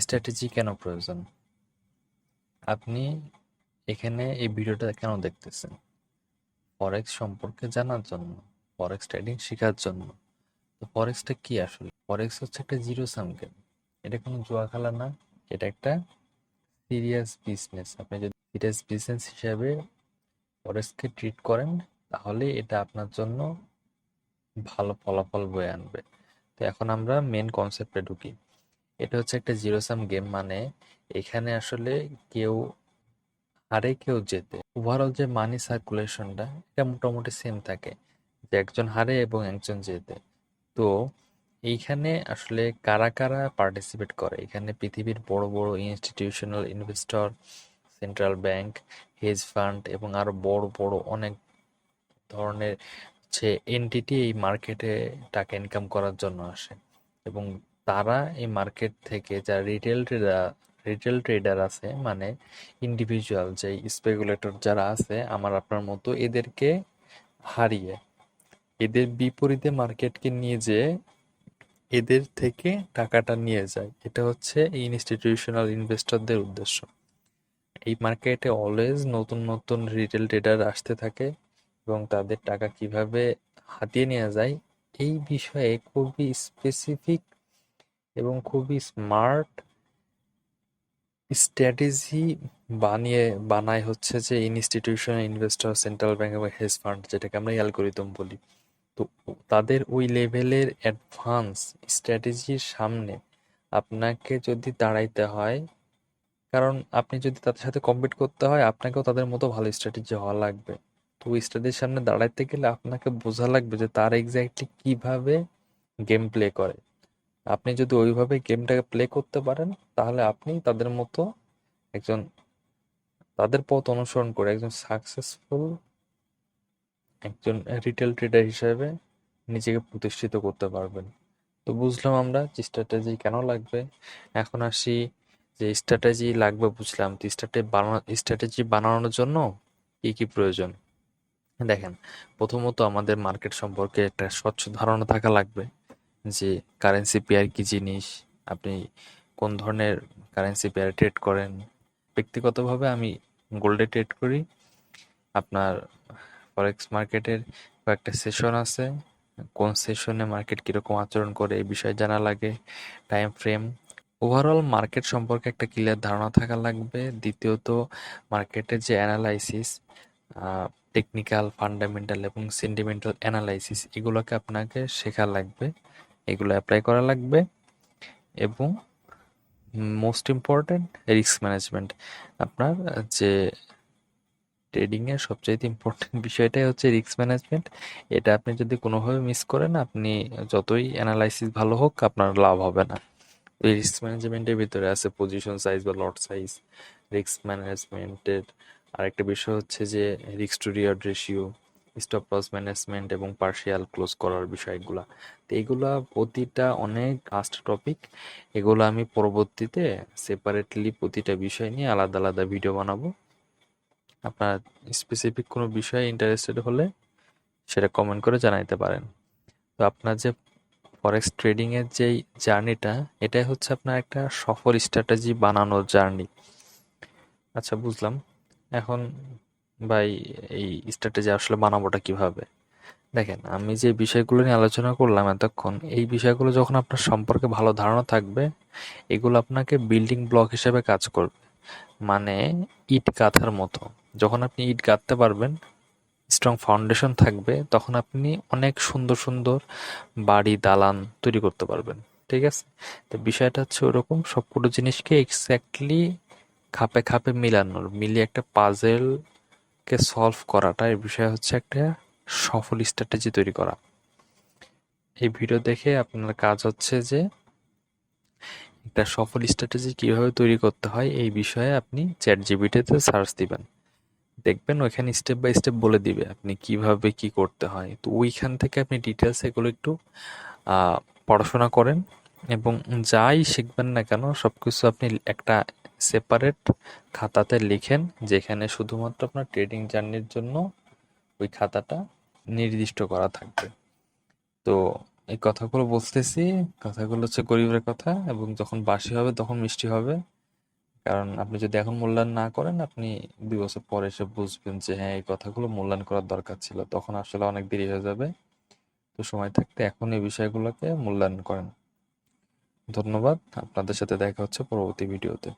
Strategy কেন প্রয়োজন? আপনি এখানে এই ভিডিওটা কেন দেখতেছেন? ফরেক্স সম্পর্কে জানার জন্য, ফরেক্স ট্রেডিং শেখার জন্য। তো ফরেক্সটা কি আসলে? ফরেক্স হচ্ছে একটা জিরো সাম গেম। এটা কোনো জুয়া খেলা না, এটা একটা সিরিয়াস বিজনেস। আপনি যদি সিরিয়াস বিজনেস হিসাবে ফরেক্সকে ট্রিট করেন, তাহলে এটা আপনার জন্য ভালো ফলাফল বয়ে আনবে। তো এখন আমরা মেন কনসেপ্টে ঢুকি। এটা হচ্ছে একটা জিরো সাম গেম, মানে এখানে আসলে কেউ হারে কেউ জেতে। ওভারঅল যে মানি সার্কুলেশনটা এটা মোটামুটি সেম থাকে, যে একজন হারে এবং একজন জেতে। তো এইখানে আসলে কারা কারা পার্টিসিপেট করে? এখানে পৃথিবীর বড় বড় institutional investor, central bank, hedge fund এবং আরো বড় বড় অনেক ধরনের এন্টিটি এই মার্কেটে টাকা ইনকাম করার জন্য আসে। এবং তারা এই মার্কেট থেকে যারা রিটেল ট্রেডার আছে, মানে ইন্ডিভিজুয়াল যে স্পেকুলেটর যারা আছে আমার আপনার মতো, এদেরকে হারিয়ে এদের বিপরীতে মার্কেটকে নিয়ে যেয়ে এদের থেকে টাকাটা নিয়ে যায়। এটা হচ্ছে ইনস্টিটিউশনাল ইনভেস্টরদের উদ্দেশ্য। এই মার্কেটে অলওয়েজ নতুন নতুন রিটেল ট্রেডার আসতে থাকে এবং তাদের টাকা কিভাবে হাতিয়ে নেওয়া যায় এই বিষয়ে খুবই স্পেসিফিক এবং খুবই স্মার্ট স্ট্র্যাটেজি বানায় হচ্ছে যে ইনস্টিটিউশনাল ইনভেস্টর, সেন্ট্রাল ব্যাংক এবং হেজ ফান্ড, যেটাকে আমরা অ্যালগরিদম বলি। তো তাদের ওই লেভেলের অ্যাডভান্স স্ট্র্যাটেজির সামনে আপনাকে যদি দাঁড়াইতে হয়, কারণ আপনি যদি তাদের সাথে কম্পিট করতে হয় আপনাকেও তাদের মতো ভালো স্ট্র্যাটেজি হওয়া লাগবে। তো ওই স্ট্র্যাটেজির সামনে দাঁড়াইতে গেলে আপনাকে বোঝা লাগবে যে তারা এক্স্যাক্টলি কিভাবে গেম প্লে করে। আপনি যদি ওইভাবে গেমটাকে প্লে করতে পারেন, তাহলে আপনি তাদের মতো একজন, তাদের পথ অনুসরণ করে একজন সাকসেসফুল একজন রিটেল ট্রেডার হিসেবে নিজেকে প্রতিষ্ঠিত করতে পারবেন। তো বুঝলাম আমরা যে স্ট্র্যাটেজি কেন লাগবে। এখন আসি যে স্ট্র্যাটেজি লাগবে বুঝলাম, তো স্ট্র্যাটেজি বানানোর জন্য কি কি প্রয়োজন। দেখেন, প্রথমত আমাদের মার্কেট সম্পর্কে একটা স্বচ্ছ ধারণা থাকা লাগবে, যে কারেন্সি পেয়ার কি জিনিস, আপনি কোন ধরনের কারেন্সি পেয়ার ট্রেড করেন। ব্যক্তিগতভাবে আমি গোল্ডে ট্রেড করি। আপনার ফরেক্স মার্কেটের কয়েকটা সেশন আছে, কোন সেশনে মার্কেট কিরকম আচরণ করে এই বিষয়ে জানা লাগে, টাইম ফ্রেম, ওভারঅল মার্কেট সম্পর্কে একটা ক্লিয়ার ধারণা থাকা লাগবে। দ্বিতীয়ত মার্কেটের যে অ্যানালাইসিস, টেকনিক্যাল, ফান্ডামেন্টাল এবং সেন্টিমেন্টাল অ্যানালাইসিস, এগুলোকে আপনাকে শেখা লাগবে, এগুলো অ্যাপ্লাই করা লাগবে। এবং মোস্ট ইম্পর্ট্যান্ট রিস্ক ম্যানেজমেন্ট। আপনার যে ট্রেডিং এর সবচাইতে ইম্পর্টেন্ট বিষয়টাই হচ্ছে রিস্ক ম্যানেজমেন্ট। এটা আপনি যদি কোনোভাবে মিস করেন, আপনি যতই অ্যানালাইসিস ভালো হোক আপনার লাভ হবে না। এই রিস্ক ম্যানেজমেন্টের ভিতরে আছে পজিশন সাইজ বা লট সাইজ। রিস্ক ম্যানেজমেন্টের আরেকটা বিষয় হচ্ছে যে risk to reward ratio, stop loss management এবং পার্শিয়াল ক্লোজ করার বিষয়গুলা। তো এইগুলা প্রতিটা অনেক কাস্ট টপিক। এগুলো আমি পরবর্তীতে সেপারেটলি প্রতিটা বিষয় নিয়ে আলাদা আলাদা ভিডিও বানাবো। আপনার স্পেসিফিক কোনো বিষয়ে ইন্টারেস্টেড হলে সেটা কমেন্ট করে জানাইতে পারেন। তো আপনার যে ফরেক্স ট্রেডিং এর যেই জার্নিটা, এটাই হচ্ছে আপনার একটা সফল স্ট্র্যাটেজি বানানোর জার্নি। আচ্ছা, বুঝলাম। এখন ভাই, এই স্ট্র্যাটেজি আসলে বানাবোটা কিভাবে? দেখেন, আমি যে বিষয়গুলো নিয়ে আলোচনা করলাম এতক্ষণ, এই বিষয়গুলো যখন আপনার সম্পর্কে ভালো ধারণা থাকবে, এগুলো আপনাকে বিল্ডিং ব্লক হিসেবে কাজ করবে। মানে ইট গাঁথার মতো। যখন আপনি ইট গাঁথতে পারবেন, স্ট্রং ফাউন্ডেশন থাকবে, তখন আপনি অনেক সুন্দর সুন্দর বাড়ি, দালান তৈরি করতে পারবেন। ঠিক আছে? তো বিষয়টা হচ্ছে ওরকম, সবকটা জিনিসকে এক্স্যাক্টলি খাপে খাপে মিলিয়ে একটা পাজেল কে সলভ করাটা, এই বিষয় হচ্ছে একটা সফল স্ট্র্যাটেজি তৈরি করা। এই ভিডিও দেখে আপনার কাজ হচ্ছে যে একটা সফল স্ট্র্যাটেজি কিভাবে তৈরি করতে হয় এই বিষয়ে আপনি চ্যাট জিপিটিতে সার্চ দিবেন। দেখবেন ওইখানে স্টেপ বাই স্টেপ বলে দিবে আপনি কিভাবে কি করতে হয়। তো ওইখান থেকে আপনি ডিটেলস এগুলো একটু আহ, পড়াশোনা করেন, এবং যাই শিখবেন না কেন সবকিছু আপনি একটা সেপারেট খাতাতে লিখেন, যেখানে শুধুমাত্র আপনার ট্রেডিং জার্নির জন্য ওই খাতাটা নির্দিষ্ট করা থাকবে। তো এই কথাগুলো বলতেছি, কথাগুলো হচ্ছে গরিবের কথা, এবং যখন বাসি হবে তখন মিষ্টি হবে। কারণ আপনি যদি এখন মূল্যায়ন না করেন, আপনি 2 বছর পরে এসে বুঝবেন যে হ্যাঁ, এই কথাগুলো মূল্যায়ন করার দরকার ছিল। তখন আসলে অনেক দেরি হয়ে যাবে। তো সময় থাকতে এখন এই বিষয়গুলোকে মূল্যায়ন করেন। ধন্যবাদ। আপনাদের সাথে দেখা হচ্ছে পরবর্তী ভিডিওতে।